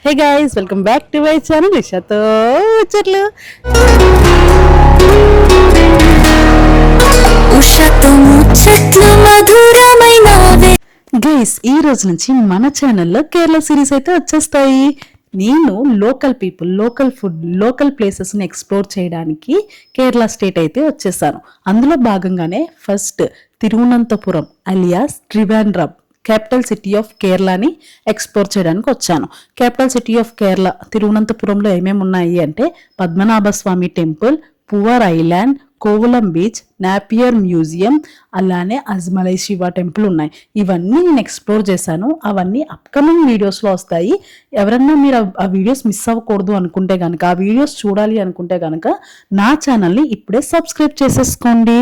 Hey guys, welcome back to my channel ఇషాతో ముచ్చట్లు. Guys, ఈ రోజు నుంచి మన ఛానల్లో కేరళ సిరీస్ అయితే వచ్చేస్తాయి. నేను local people, local food, local ప్లేసెస్ని ఎక్స్ప్లోర్ చేయడానికి కేరళ స్టేట్ అయితే వచ్చేసాను. అందులో భాగంగానే first Thiruvananthapuram alias Trivandrum, capital city of కేరళని ఎక్స్ప్లోర్ చేయడానికి వచ్చాను. క్యాపిటల్ సిటీ ఆఫ్ కేరళ తిరువనంతపురంలో ఏమేమి ఉన్నాయి అంటే Padmanabha Swamy temple, Poovar island, Kovalam beach, Napier museum, అలానే అజ్మలై శివ టెంపుల్ ఉన్నాయి. ఇవన్నీ నేను ఎక్స్ప్లోర్ చేశాను. అవన్నీ అప్కమింగ్ వీడియోస్లో వస్తాయి. ఎవరన్నా మీరు ఆ వీడియోస్ మిస్ అవ్వకూడదు అనుకుంటే కనుక, ఆ వీడియోస్ చూడాలి అనుకుంటే కనుక నా ఛానల్ని ఇప్పుడే సబ్స్క్రైబ్ చేసేసుకోండి.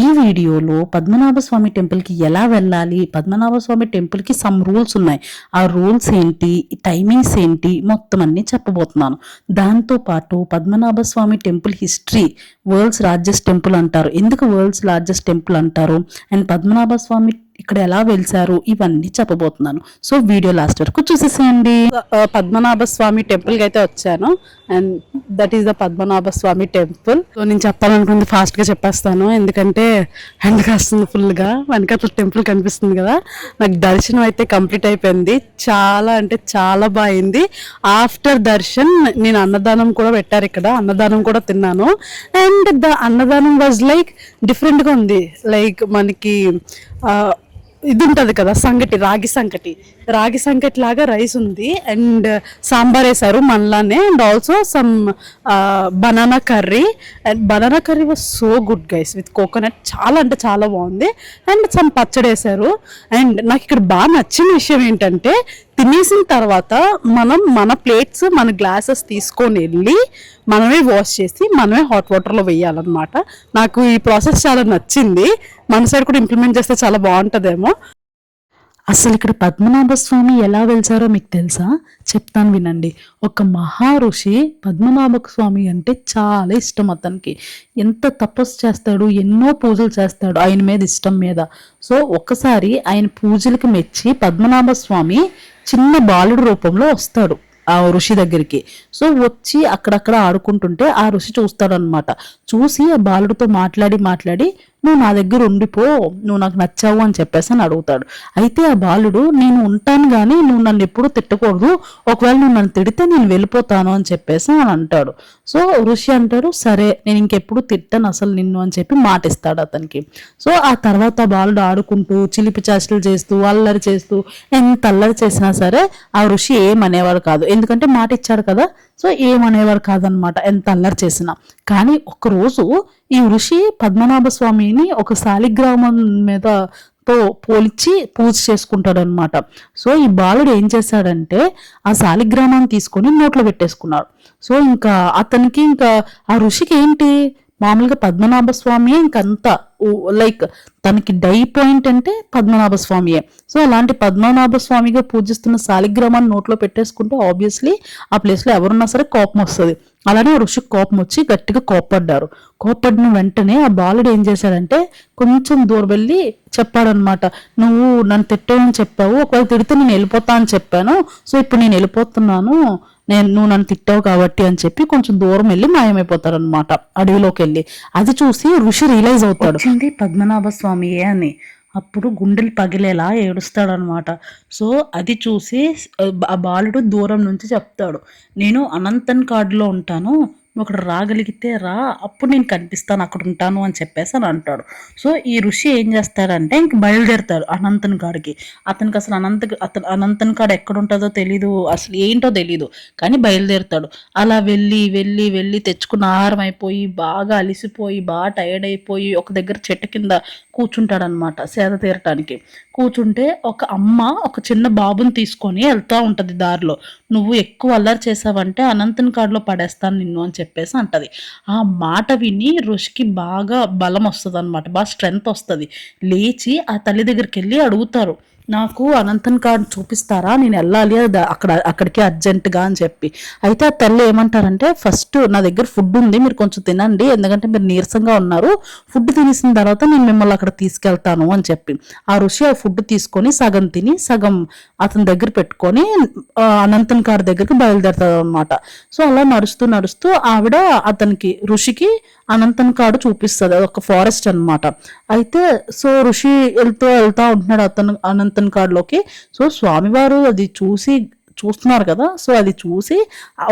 ఈ వీడియోలో పద్మనాభ స్వామి టెంపుల్కి ఎలా వెళ్ళాలి, పద్మనాభ స్వామి టెంపుల్కి సమ్ రూల్స్ ఉన్నాయి, ఆ రూల్స్ ఏంటి, టైమింగ్స్ ఏంటి, మొత్తం అన్ని చెప్పబోతున్నాను. దాంతోపాటు Padmanabha Swamy temple history, world's largest temple అంటారు. ఎందుకు వరల్డ్స్ లార్జెస్ట్ టెంపుల్ అంటారు, అండ్ పద్మనాభ స్వామి ఇక్కడ ఎలా వెళ్తారు, ఇవన్నీ చెప్పబోతున్నాను. సో వీడియో లాస్ట్ వరకు చూసేసేయండి. పద్మనాభ స్వామి టెంపుల్కి అయితే వచ్చాను, and that is the Padmanabha Swamy temple. So నేను చెప్పాలనుకుంది ఫాస్ట్గా చెప్పేస్తాను, ఎందుకంటే ఎండ కాస్తుంది ఫుల్గా. వెనకాల టెంపుల్ కనిపిస్తుంది కదా. నాకు దర్శనం అయితే కంప్లీట్ అయిపోయింది. చాలా అంటే చాలా బాగుంది. ఆఫ్టర్ దర్శన్ నేను అన్నదానం కూడా పెట్టారు ఇక్కడ, అన్నదానం కూడా తిన్నాను. అండ్ ద అన్నదానం వాజ్ లైక్ డిఫరెంట్గా ఉంది. లైక్ మనకి ఇది ఉంటుంది కదా సంగటి, రాగి సంగటి లాగా రైస్ ఉంది, అండ్ సాంబార్ వేసారు మనలానే, and also some banana curry. And banana curry was so good guys, with coconut. చాలా అంటే చాలా బాగుంది. అండ్ సమ్ పచ్చడి వేసారు. అండ్ నాకు ఇక్కడ బాగా నచ్చిన విషయం ఏంటంటే, తినేసిన తర్వాత మనం మన ప్లేట్స్, మన గ్లాసెస్ తీసుకొని వెళ్ళి మనమే వాష్ చేసి మనమే హాట్ వాటర్లో వేయాలన్నమాట. నాకు ఈ ప్రాసెస్ చాలా నచ్చింది. మన సైడ్ కూడా ఇంప్లిమెంట్ చేస్తే చాలా బాగుంటుందేమో. అసలు ఇక్కడ పద్మనాభ స్వామి ఎలా వెళ్తారో మీకు తెలుసా? చెప్తాను వినండి. ఒక మహర్షి పద్మనాభ స్వామి అంటే చాలా ఇష్టం అతనికి. ఎంత తపస్సు చేస్తాడు, ఎన్నో పూజలు చేస్తాడు ఆయన మీద, ఇష్టం మీద. సో ఒకసారి ఆయన పూజలకు మెచ్చి పద్మనాభ స్వామి చిన్న బాలుడు రూపంలో వస్తాడు ఆ ఋషి దగ్గరికి. సో వచ్చి అక్కడక్కడ ఆడుకుంటుంటే ఆ ఋషి చూస్తాడనమాట. చూసి ఆ బాలుడితో మాట్లాడి నువ్వు నా దగ్గర ఉండిపో, నువ్వు నాకు నచ్చావు అని చెప్పేసి అని అడుగుతాడు. అయితే ఆ బాలుడు, నేను ఉంటాను కానీ నువ్వు నన్ను ఎప్పుడూ తిట్టకూడదు, ఒకవేళ నువ్వు నన్ను తిడితే నేను వెళ్ళిపోతాను అని చెప్పేసి అని అంటాడు. సో ఋషి అంటాడు, సరే నేను ఇంకెప్పుడు తిట్టాను అసలు నిన్ను అని చెప్పి మాటిస్తాడు అతనికి. సో ఆ తర్వాత బాలుడు ఆడుకుంటూ చిలిపి చేష్టలు చేస్తూ అల్లరి చేస్తూ ఎంత అల్లరి చేసినా సరే ఆ ఋషి ఏమనేవాడు కాదు, ఎందుకంటే మాట ఇచ్చాడు కదా. సో ఏమనేవారు కాదనమాట ఎంత అల్లరి చేసినా. కానీ ఒకరోజు ఈ ఋషి పద్మనాభ స్వామిని ఒక శాలిగ్రామం మీద తో పోల్చి పూజ చేసుకుంటాడు అనమాట. సో ఈ బాలుడు ఏం చేశాడంటే ఆ శాలిగ్రామాన్ని తీసుకొని నోట్లో పెట్టేసుకున్నాడు. సో అతనికి ఆ ఋషికి ఏంటి, మామూలుగా పద్మనాభ స్వామియే ఇంకంతా లైక్ తనకి డై పాయింట్ అంటే పద్మనాభ స్వామియే. సో అలాంటి పద్మనాభ స్వామిగా పూజిస్తున్న శాలిగ్రామాన్ని నోట్లో పెట్టేసుకుంటే ఆబ్వియస్లీ ఆ ప్లేస్లో ఎవరున్నా సరే కోపం వస్తుంది. అలానే ఋషికి కోపం వచ్చి గట్టిగా కోప్పడిన వెంటనే ఆ బాలుడు ఏం చేశాడంటే కొంచెం దూరం వెళ్ళి చెప్పాడనమాట, నువ్వు నన్ను తిట్టావని చెప్పావు, ఒకవేళ తిడితే నేను వెళ్ళిపోతా అని చెప్పాను, సో ఇప్పుడు నేను వెళ్ళిపోతున్నాను, నువ్వు నన్ను తిట్టావు కాబట్టి అని చెప్పి కొంచెం దూరం వెళ్ళి మాయమైపోతాడు అనమాట, అడవిలోకి వెళ్ళి. అది చూసి ఋషి రియలైజ్ అవుతాడు పద్మనాభ స్వామియే అని. అప్పుడు గుండెలు పగిలేలా ఏడుస్తాడనమాట. సో అది చూసి ఆ బాలుడు దూరం నుంచి చెప్తాడు, నేను అనంతన్ కాడులో ఉంటాను, నువ్వు అక్కడ రాగలిగితే రా, అప్పుడు నేను కనిపిస్తాను, అక్కడ ఉంటాను అని చెప్పేసి అని అంటాడు. సో ఈ ఋషి ఏం చేస్తాడంటే ఇంక బయలుదేరుతాడు అనంతన్ కాడికి. అతనికి అసలు అనంతన్ కాడు ఎక్కడ ఉంటుందో తెలీదు, అసలు ఏంటో తెలీదు, కానీ బయలుదేరుతాడు. అలా వెళ్ళి తెచ్చుకున్న ఆహారం అయిపోయి బాగా అలిసిపోయి బాగా టైర్డ్ అయిపోయి ఒక దగ్గర చెట్టు కింద కూర్చుంటాడనమాట సేద తీరటానికి. కూర్చుంటే ఒక అమ్మ ఒక చిన్న బాబుని తీసుకొని వెళ్తూ ఉంటుంది దారిలో. నువ్వు ఎక్కువ అల్లరి చేసావంటే అనంతన్ కాడులో పడేస్తాను నిన్ను అని చెప్పేసి అంటది. ఆ మాట విని ఋషికి బాగా బలం వస్తుంది అనమాట, బాగా స్ట్రెంగ్త్ వస్తుంది. లేచి ఆ తల్లి దగ్గరికి వెళ్ళి అడుగుతారు, నాకు అనంతన్ కార్డ్ చూపిస్తారా, నేను వెళ్ళాలి అక్కడికి అర్జెంటుగా అని చెప్పి. అయితే ఆ తల్లి ఏమంటారంటే, ఫస్ట్ నా దగ్గర ఫుడ్ ఉంది, మీరు కొంచెం తినండి, ఎందుకంటే మీరు నీరసంగా ఉన్నారు, ఫుడ్ తినేసిన తర్వాత నేను మిమ్మల్ని అక్కడ తీసుకెళ్తాను అని చెప్పి. ఆ ఋషి ఆ ఫుడ్ తీసుకొని సగం తిని సగం అతని దగ్గర పెట్టుకొని అనంతన్ కార్డ్ దగ్గరికి బయలుదేరుతాడు అనమాట. సో అలా నడుస్తూ నడుస్తూ ఆవిడ అతనికి ఋషికి అనంతన్ కాడు చూపిస్తుంది. అది ఒక ఫారెస్ట్ అనమాట. అయితే సో ఋషి వెళ్తా ఉంటున్నాడు అనంతన్ కాడులోకి. సో స్వామివారు అది చూస్తున్నారు కదా. సో అది చూసి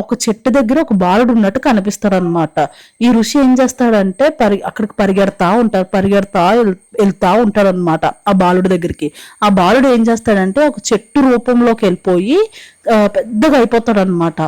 ఒక చెట్టు దగ్గర ఒక బాలుడు ఉన్నట్టు కనిపిస్తాడు అనమాట. ఈ ఋషి ఏం చేస్తాడంటే అక్కడికి పరిగెడతా వెళ్తా ఉంటాడు అనమాట ఆ బాలుడి దగ్గరికి. ఆ బాలుడు ఏం చేస్తాడంటే ఒక చెట్టు రూపంలోకి వెళ్ళిపోయి పెద్దగా అయిపోతాడు అనమాట.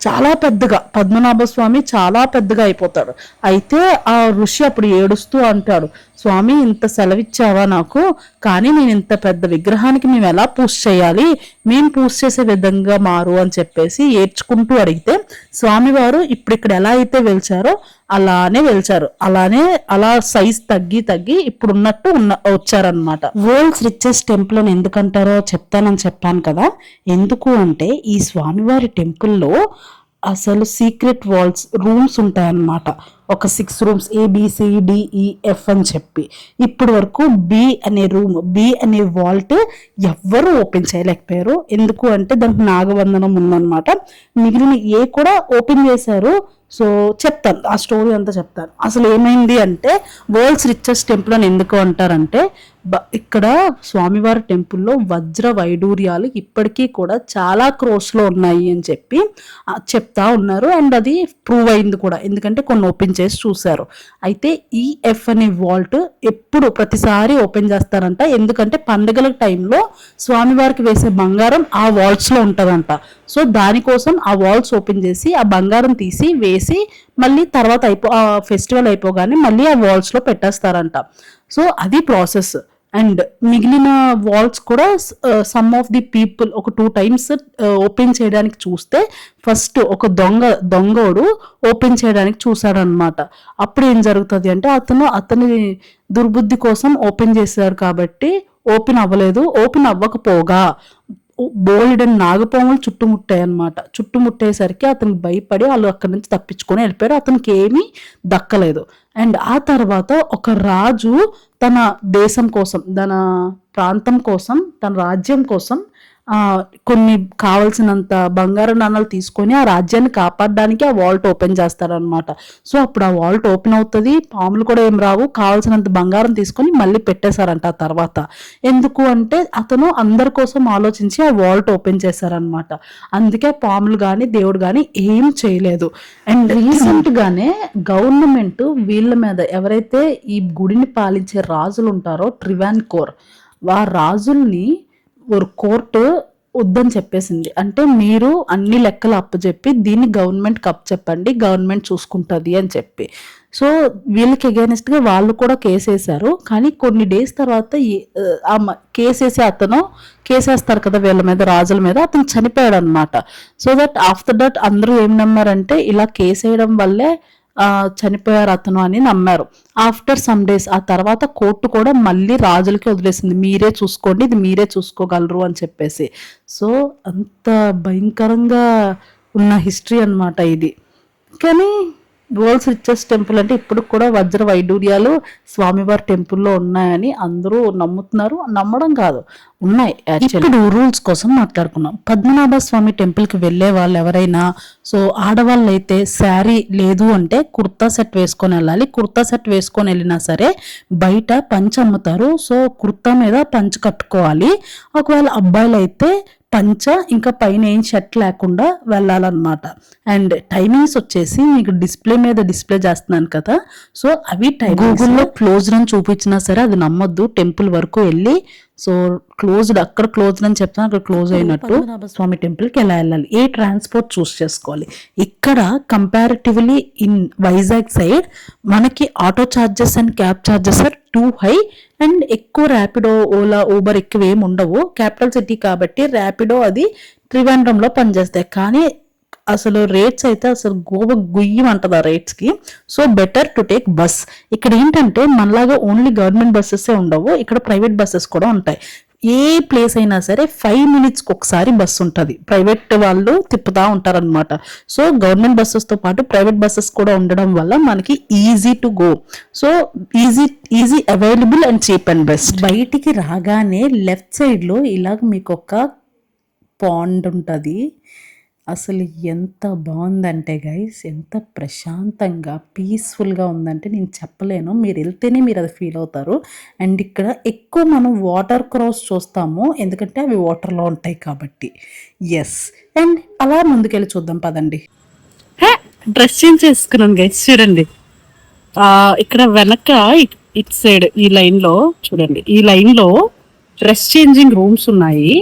చాలా పెద్దగా, పద్మనాభ స్వామి చాలా పెద్దగా అయిపోతాడు. అయితే ఆ ఋషి అప్పుడు ఏడుస్తూ అంటాడు, స్వామి ఇంత సెలవిచ్చావా నాకు, కానీ నేను ఇంత పెద్ద విగ్రహానికి మేము ఎలా పూజ చేయాలి, మేము పూజ చేసే విధంగా మారు అని చెప్పేసి ఏడ్చుకుంటూ అడిగితే స్వామివారు ఇప్పుడు ఇక్కడ ఎలా అయితే వెలిచారో అలానే వెలిచారు. అలా సైజ్ తగ్గి ఇప్పుడు వచ్చారనమాట. వరల్డ్స్ రిచెస్ట్ టెంపుల్ అని ఎందుకంటారో చెప్తానని చెప్పాను కదా. ఎందుకు అంటే ఈ స్వామివారి టెంపుల్లో అసలు సీక్రెట్ రూమ్స్ ఉంటాయన్నమాట. ఒక 6 రూమ్స్ ABCDEF అని చెప్పి ఇప్పటి వరకు బి అనే వాల్ట్ ఎవ్వరూ ఓపెన్ చేయలేకపోయారు. ఎందుకు అంటే దానికి నాగబంధనం ఉందన్నమాట. మిగిలిన ఏ కూడా ఓపెన్ చేశారు. సో చెప్తాను, ఆ స్టోరీ అంతా చెప్తాను. అసలు ఏమైంది అంటే వరల్డ్స్ రిచెస్ట్ టెంపుల్ అని ఎందుకు అంటారంటే ఇక్కడ స్వామివారి టెంపుల్లో వజ్ర వైడూర్యాలు ఇప్పటికీ కూడా చాలా క్రోస్లో ఉన్నాయి అని చెప్పి చెప్తా ఉన్నారు. అండ్ అది ప్రూవ్ అయింది కూడా, ఎందుకంటే కొన్ని ఓపెన్ చేసి చూశారు. అయితే ఈ ఎఫ్ అనే వాల్ట్ ప్రతిసారి ఓపెన్ చేస్తారంట. ఎందుకంటే పండుగల టైంలో స్వామివారికి వేసే బంగారం ఆ వాల్ట్స్లో ఉంటుందంట. సో దానికోసం ఆ వాల్ట్స్ ఓపెన్ చేసి ఆ బంగారం తీసి వేసి మళ్ళీ తర్వాత ఫెస్టివల్ అయిపోగానే మళ్ళీ ఆ వాల్ట్స్లో పెట్టేస్తారంట. సో అది ప్రాసెస్. అండ్ మిగిలిన వాల్స్ కూడా సమ్ ఆఫ్ ది పీపుల్ ఒక 2 times ఓపెన్ చేయడానికి చూస్తే ఫస్ట్ ఒక దొంగోడు ఓపెన్ చేయడానికి చూశాడనమాట. అప్పుడు ఏం జరుగుతుంది అంటే అతని దుర్బుద్ధి కోసం ఓపెన్ చేశారు కాబట్టి ఓపెన్ అవ్వలేదు. ఓపెన్ అవ్వకపోగా బోల్డెన్ నాగపాములు చుట్టుముట్టాయి అనమాట. చుట్టుముట్టేసరికి అతనికి భయపడి వాళ్ళు అక్కడి నుంచి తప్పించుకొని వెళ్ళిపోయారు. అతనికి ఏమీ దక్కలేదు. అండ్ ఆ తర్వాత ఒక రాజు తన దేశం కోసం, తన ప్రాంతం కోసం, తన రాజ్యం కోసం కొన్ని కావలసినంత బంగారు నాణాలు తీసుకొని ఆ రాజ్యాన్ని కాపాడడానికి ఆ వాల్ట్ ఓపెన్ చేస్తారనమాట. సో అప్పుడు ఆ వాల్ట్ ఓపెన్ అవుతుంది, పాములు కూడా ఏం రావు, కావలసినంత బంగారం తీసుకొని మళ్ళీ పెట్టేశారంట ఆ తర్వాత. ఎందుకు అంటే అతను అందరి కోసం ఆలోచించి ఆ వాల్ట్ ఓపెన్ చేశారనమాట. అందుకే పాములు కానీ దేవుడు కానీ ఏం చేయలేదు. అండ్ రీసెంట్ గానే గవర్నమెంట్ వీళ్ళ మీద, ఎవరైతే ఈ గుడిని పాలించే రాజులు ఉంటారో ట్రివాన్కోర్, ఆ రాజుల్ని ఒక కోర్టు వద్దని చెప్పేసింది. అంటే మీరు అన్ని లెక్కలు అప్పచెప్పి దీన్ని గవర్నమెంట్కి అప్పచెప్పండి, గవర్నమెంట్ చూసుకుంటుంది అని చెప్పి. సో వీళ్ళకి అగైనెస్ట్గా వాళ్ళు కూడా కేసేశారు. కానీ కొన్ని డేస్ తర్వాత కేసేస్తారు కదా వీళ్ళ మీద, రాజుల మీద, అతను చనిపోయాడు అనమాట. సో దట్ ఆఫ్టర్ దట్ అందరూ ఏం నమ్మారంటే ఇలా కేసేయడం వల్లే చనిపోయారు అతను అని నమ్మారు. ఆఫ్టర్ సమ్ డేస్ ఆ తర్వాత కోర్టు కూడా మళ్ళీ రాజులకి వదిలేసింది, మీరే చూసుకోండి, ఇది మీరే చూసుకోగలరు అని చెప్పేసి. సో అంత భయంకరంగా ఉన్న హిస్టరీ అనమాట ఇది. కానీ వరల్డ్స్ రిచెస్ట్ టెంపుల్ అంటే ఇప్పుడు కూడా వజ్ర వైడూర్యాలు స్వామివారి టెంపుల్లో ఉన్నాయని అందరూ నమ్ముతున్నారు. నమ్మడం కాదు, ఉన్నాయి. ఇప్పుడు రూల్స్ కోసం మాట్లాడుకున్నాం. పద్మనాభ స్వామి టెంపుల్కి వెళ్ళే వాళ్ళు ఎవరైనా, సో ఆడవాళ్ళు అయితే శారీ లేదు అంటే కుర్తా సెట్ వేసుకొని వెళ్ళాలి. కుర్తా సెట్ వేసుకొని వెళ్ళినా సరే బయట పంచ అమ్ముతారు. సో కుర్తా మీద పంచ కట్టుకోవాలి. ఒకవేళ అబ్బాయిలు అయితే పంచ ఇంకా పైన ఏం షర్ట్ లేకుండా వెళ్ళాలన్నమాట. అండ్ టైమింగ్స్ వచ్చేసి మీకు డిస్ప్లే చేస్తున్నాను కదా, సో అవి గూగుల్లో క్లోజ్డ్ అని చూపించినా సరే అది నమ్మొద్దు. టెంపుల్ వరకు వెళ్ళి సో అక్కడ క్లోజ్డ్ అని చెప్తాను, అక్కడ క్లోజ్ అయినట్టు స్వామి టెంపుల్కి ఎలా వెళ్ళాలి, ఏ ట్రాన్స్పోర్ట్ చూస్ చేసుకోవాలి. ఇక్కడ కంపారిటివ్లీ ఇన్ వైజాగ్ సైడ్ మనకి auto charges and cab charges are too high. And ఎక్కువ ర్యాపిడో, ఓలా, ఊబర్ ఎక్కువ ఏమి ఉండవు. క్యాపిటల్ సిటీ కాబట్టి ర్యాపిడో అది త్రివేంద్రంలో పనిచేస్తాయి. కానీ అసలు రేట్స్ అయితే అసలు గుయ్యమంటది ఆ రేట్స్కి. So better to take bus. ఇక్కడ ఏంటంటే మనలాగా ఓన్లీ గవర్నమెంట్ బస్సెస్ ఉండవు, ఇక్కడ ప్రైవేట్ బస్సెస్ కూడా ఉంటాయి. ఏ ప్లేస్ అయినా సరే 5 మినిట్స్కి ఒకసారి బస్సు ఉంటుంది. ప్రైవేట్ వాళ్ళు తిప్పుతా ఉంటారనమాట. సో గవర్నమెంట్ బస్సెస్తో పాటు ప్రైవేట్ బస్సెస్ కూడా ఉండడం వల్ల మనకి easy to go. So easy available and cheap and best. బయటికి రాగానే లెఫ్ట్ సైడ్లో ఇలాగ మీకు ఒక పాండ్ ఉంటుంది. అసలు ఎంత బాగుందంటే గైస్, ఎంత ప్రశాంతంగా పీస్ఫుల్గా ఉందంటే నేను చెప్పలేను. మీరు వెళ్తేనే మీరు అది ఫీల్ అవుతారు. అండ్ ఇక్కడ ఎక్కువ మనం వాటర్ క్రాస్ చూస్తాము, ఎందుకంటే అవి వాటర్లో ఉంటాయి కాబట్టి. ఎస్, అండ్ అలా ముందుకెళ్ళి చూద్దాం పదండి. డ్రెస్ చేంజ్ చేసుకున్నాను గైస్, చూడండి. ఇక్కడ వెనక ఇటు సైడ్ ఈ లైన్లో చూడండి, ఈ లైన్లో డ్రెస్ చేంజింగ్ రూమ్స్ ఉన్నాయి.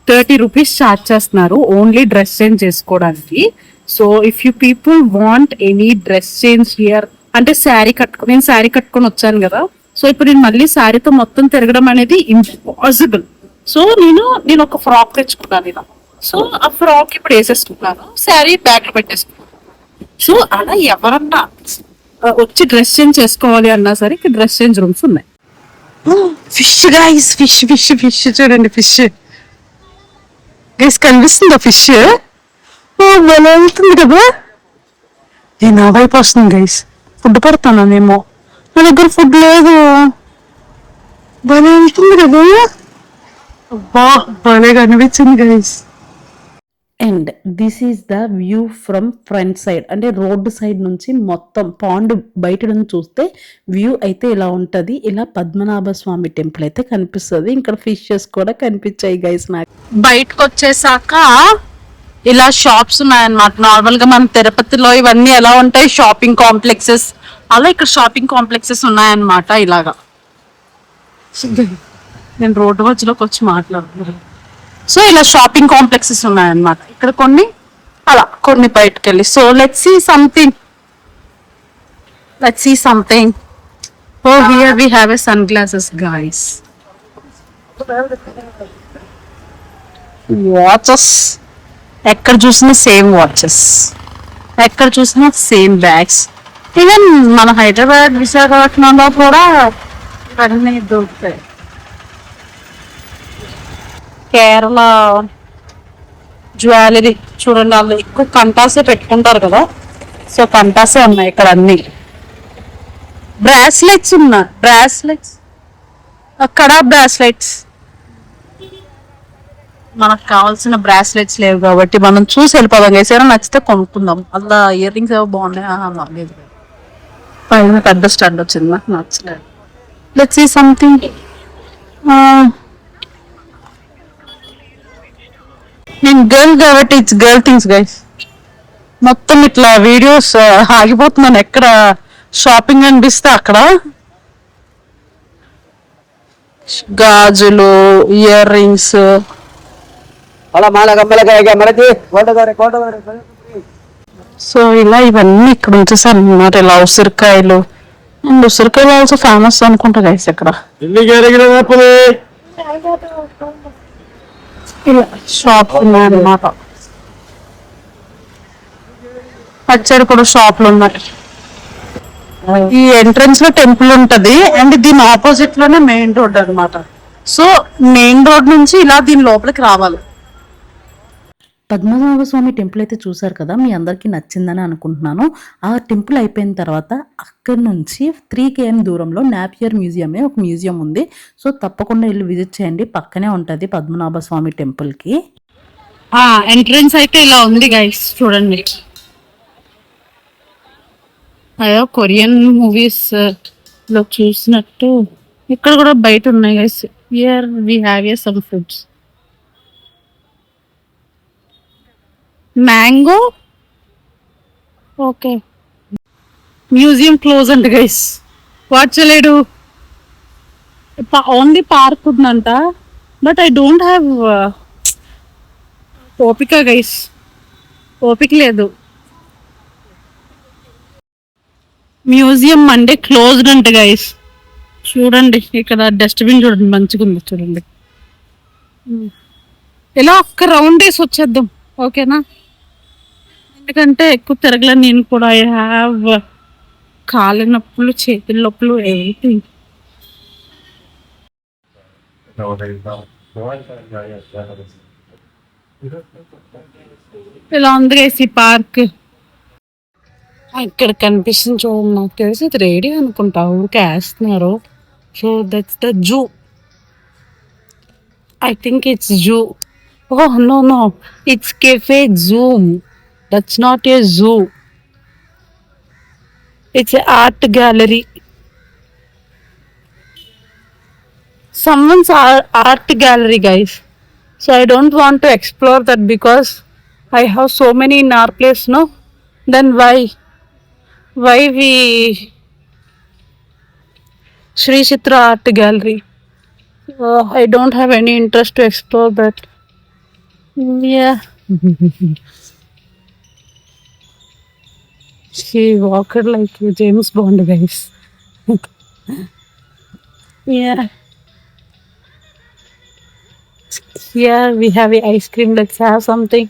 30 రూపీస్ ఛార్జ్ చేస్తున్నారు ఓన్లీ డ్రెస్ చేంజ్ చేసుకోవడానికి. So if you people want any dress change here, అంటే నేను శారీ కట్టుకొని వచ్చాను కదా, సో ఇప్పుడు నేను మళ్ళీ శారీతో మొత్తం తిరగడం అనేది ఇంపాసిబుల్. సో నేను ఒక ఫ్రాక్ తెచ్చుకున్నాను ఇలా. సో ఆ ఫ్రాక్ ఇప్పుడు వేసేసుకున్నాను, శారీ బ్యాగ్ లో పెట్టేసుకున్నాను. సో అలా ఎవరన్నా వచ్చి డ్రెస్ చేంజ్ చేసుకోవాలి అన్నా సరే ఇక్కడ డ్రెస్ చేంజ్ రూమ్స్ ఉన్నాయి. Fish guys, fish fish fish చూడండి, ఫిష్ గైస్ కనిపిస్తుందా ఫిష్? భలే వెళ్తుంది కదా. నేను నా వైపు వస్తుంది గైస్, ఫుడ్ పెడతానేమో, నా దగ్గర ఫుడ్ లేదు. భలే వెళ్తుంది కదా, అబ్బా భలే కనిపించింది guys. And this is the view from front side, అంటే రోడ్డు సైడ్ నుంచి మొత్తం పాండ్ బయట నుంచి చూస్తే వ్యూ అయితే ఇలా ఉంటుంది. ఇలా పద్మనాభ స్వామి టెంపుల్ అయితే కనిపిస్తుంది. ఇక్కడ ఫిషెస్ కూడా కనిపించాయి గైస్. నాకు బయటకు వచ్చేసాక ఇలా షాప్స్ ఉన్నాయన్నమాట. నార్మల్ గా మన తిరుపతిలో ఇవన్నీ ఎలా ఉంటాయి, షాపింగ్ కాంప్లెక్సెస్, అలా ఇక్కడ షాపింగ్ కాంప్లెక్సెస్ ఉన్నాయన్నమాట. ఇలాగా నేను రోడ్డు మధ్యలోకి వచ్చి మాట్లాడుతున్నాను. సో ఇలా షాపింగ్ కాంప్లెక్సెస్ ఉన్నాయన్నమాట. ఇక్కడ కొన్ని, అలా కొన్ని బయటకు వెళ్ళి. So let's see something. Oh here we have a sunglasses guys. Watches, ఎక్కడ చూసినా సేమ్ వాచెస్, ఎక్కడ చూసినా సేమ్ బ్యాగ్స్. ఈవెన్ మన హైదరాబాద్ విశాఖపట్నంలో కూడా ఇవన్నీ దొరుకుతాయి. కేరళ జ్యువెలరీ చూడండి, వాళ్ళు ఎక్కువ కంటాసే పెట్టుకుంటారు కదా, సో కంటాసే ఉన్నాయి ఇక్కడ అన్ని. బ్రాస్లెట్స్ ఉన్నాయి, అక్కడ బ్రాస్లెట్స్. మనకు కావాల్సిన బ్రాస్లెట్స్ లేవు కాబట్టి మనం చూసి వెళ్ళిపోదాం. ఏసైనా నచ్చితే కొనుక్కుందాం. అలా ఇయర్ రింగ్స్ ఏవో బాగున్నాయి, లేదు పైన పెద్ద స్టడ్ వచ్చింది, నాకు నచ్చలేదు. Let's see something. నేను గర్ల్ కాబట్టి ఇట్స్ గర్ల్ థింగ్స్ గైస్. మొత్తం ఇట్లా వీడియోస్ ఆగిపోతున్నాను, ఎక్కడ షాపింగ్ అనిపిస్తే అక్కడ. గాజులు, ఇయర్ రింగ్స్, సో ఇలా ఇవన్నీ ఇక్కడ ఉంచేసాను అన్నమాట. ఇలా ఉసిరికాయలు, అండ్ ఉసిరికాయలు ఆల్సో ఫేమస్ అనుకుంటా గైస్ ఇక్కడ. ఇలా షాప్ ఉన్నాయన్నమాట. పచ్చడి కూడా షాపులు ఉన్నాయి. ఈ ఎంట్రన్స్ లో టెంపుల్ ఉంటది, అండ్ దీని ఆపోజిట్ లోనే మెయిన్ రోడ్ అన్నమాట. సో మెయిన్ రోడ్ నుంచి ఇలా దీని లోపలికి రావాలి. పద్మనాభ స్వామి టెంపుల్ అయితే చూసారు కదా, మీ అందరికీ నచ్చిందని అనుకుంటున్నాను. ఆ టెంపుల్ అయిపోయిన తర్వాత అక్కడి నుంచి 3 km దూరంలో నాపియర్ మ్యూజియం ఒక మ్యూజియం ఉంది. సో తప్పకుండా వెళ్ళి విజిట్ చేయండి, పక్కనే ఉంటుంది పద్మనాభ స్వామి టెంపుల్కి. ఎంట్రన్స్ అయితే ఇలా ఉంది గైస్, చూడండి. అయ్యో కొరియన్ మూవీస్ లో చూసినట్టు ఇక్కడ కూడా బయట ఉన్నాయి guys. Here we have some fruits. Mango, okay. Museum close అంట గైస్, వాట్ చేయలేడు. ఓన్లీ పార్క్ ఉందంట, బట్ ఐ డోంట్ హ్యావ్ ఓపిక గైస్, ఓపిక లేదు. మ్యూజియం మండే క్లోజ్డ్ అంట గైస్. చూడండి ఇక్కడ డస్ట్బిన్ చూడండి, మంచిగా ఉంది చూడండి. ఇలా ఒక్క రౌండ్ వేసి వచ్చేద్దాం, ఓకేనా? ఎందుకంటే ఎక్కువ తిరగలే నేను కూడా. ఐ హ్యావ్ కాళ్ళ నొప్పులు, చేతుల నొప్పులు, ఎవ్రీథింగ్. ఇలా ఉంది గైస్ ఈ పార్క్. ఇక్కడ కనిపిస్తుంది చూడండి, నాకు తెలిసి ఇది రేడియో అనుకుంటా, ఊరికే వేస్తున్నారు. So that's the zoo. I think it's zoo. Oh no no, it's Cafe Zoom. That's not a zoo, it's a art gallery. Someone's art gallery, guys. So I don't want to explore that because I have so many in our place, no? Then why we Sri Chitra Art Gallery? I don't have any interest to explore that. Yeah. She walked like James Bond, guys. Yeah. Here we have a ice cream. Let's have something.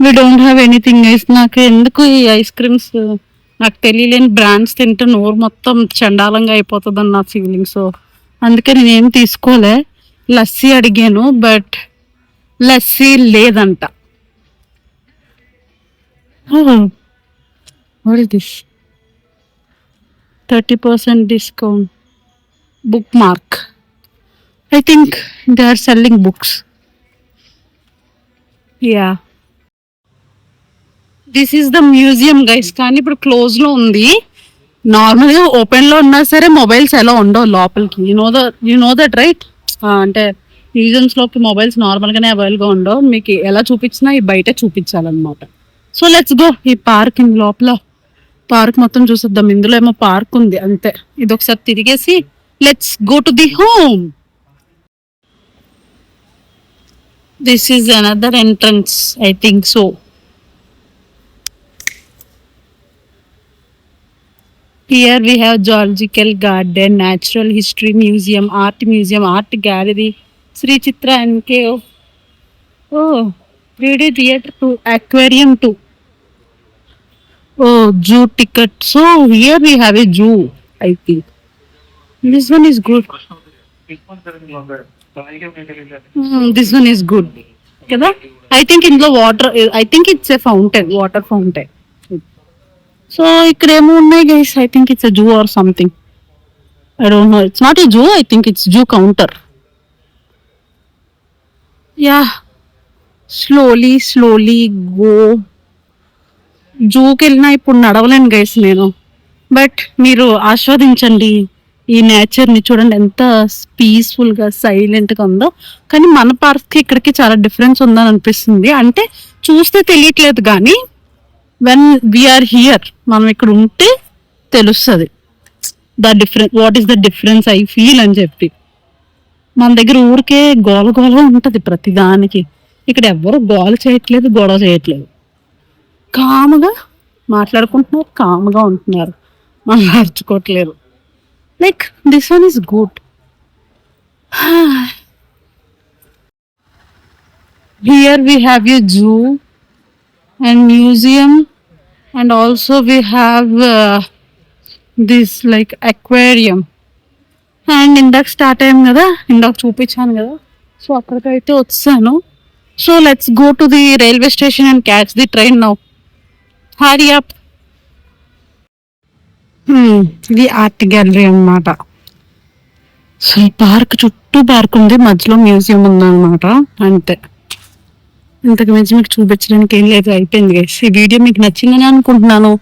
We don't have anything, guys. నాకు ఎందుకు ఈ ice creams, నాకు తెలియలేని brands తింటే నోరు మొత్తం చండాలంగా అయిపోతుందని నా ఫీలింగ్. సో అందుకే నేనేం తీసుకోలే. లస్సీ అడిగాను, బట్ లస్సీ లేదంట. What is this? 30% discount, book mark. I think they are selling books. Yeah. This is the museum, guys. కానీ ఇప్పుడు క్లోజ్ లో ఉంది. నార్మల్గా ఓపెన్ లో ఉన్నా సరే మొబైల్స్ ఎలా ఉండవు లోపలికి. You know that right? అంటే మ్యూజియంస్ లోకి మొబైల్స్ నార్మల్ గానే అవైలబుల్ ఉండవు. మీకు ఎలా చూపించినా ఈ బయట చూపించాలన్నమాట. So let's go. ఈ పార్క్ లోపల పార్క్ మొత్తం చూసేద్దాం. ఇందులో ఏమో పార్క్ ఉంది అంతే. ఇది ఒకసారి తిరిగేసి let's go to the home. This is another entrance, I think so. Here we have Zoological Garden, Natural History Museum, Art Gallery, Sri Chitra NK. Oh, 3D theater too, aquarium too. Oh, zoo ticket. So here we have a zoo, I think. This one is good. This one is good కదా. I think ఇందులో water, I think it's a fountain, water fountain. So ఇక్కడ ఏమో ఉన్నాయి guys. I think it's a zoo or something. I don't know. It's not a zoo, I think it's zoo counter. Yeah, slowly go. జూకి వెళ్ళినా ఇప్పుడు నడవలేను guys నేను, but మీరు ఆస్వాదించండి ఈ నేచర్ని. చూడండి ఎంత పీస్ఫుల్గా సైలెంట్గా ఉందో. కానీ మన పార్క్కి ఇక్కడికి చాలా డిఫరెన్స్ ఉందని అనిపిస్తుంది. అంటే చూస్తే తెలియట్లేదు, కానీ వెన్ వీఆర్ హియర్, మనం ఇక్కడ ఉంటే తెలుస్తుంది the difference. What is the difference I feel అని చెప్పి. మన దగ్గర ఊరికే గోల ఉంటుంది ప్రతిదానికి. ఇక్కడ ఎవ్వరు గోల చేయట్లేదు, గొడవ చేయట్లేదు. కామ్గా మాట్లాడుకుంటున్నారు, కామ్గా ఉంటున్నారు, మనం అరుచుకోవట్లేదు. Like this one is good. Here we have a zoo and museum, and also we have this like aquarium. And ఇందాక స్టార్ట్ అయ్యాం కదా, ఇందాక చూపించాను కదా. సో అక్కడికైతే వచ్చాను. So let's go to the railway station and catch the train now. Hurry up. ఇది art gallery అన్నమాట. సో పార్క్ చుట్టూ పార్క్ ఉంది, మధ్యలో మ్యూజియం ఉందన్నమాట. అంతే, ఇంతకు మించి మీకు చూపించడానికి ఏం లేదు. అయిపోయింది గైస్. ఈ వీడియో మీకు నచ్చిందని అనుకుంటున్నాను.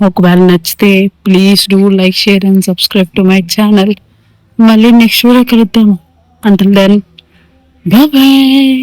ఒకవేళ నచ్చితే please do like, share and subscribe to my channel. మళ్ళీ నెక్స్ట్ వీడియో కలుద్దాం. Until then, bye bye.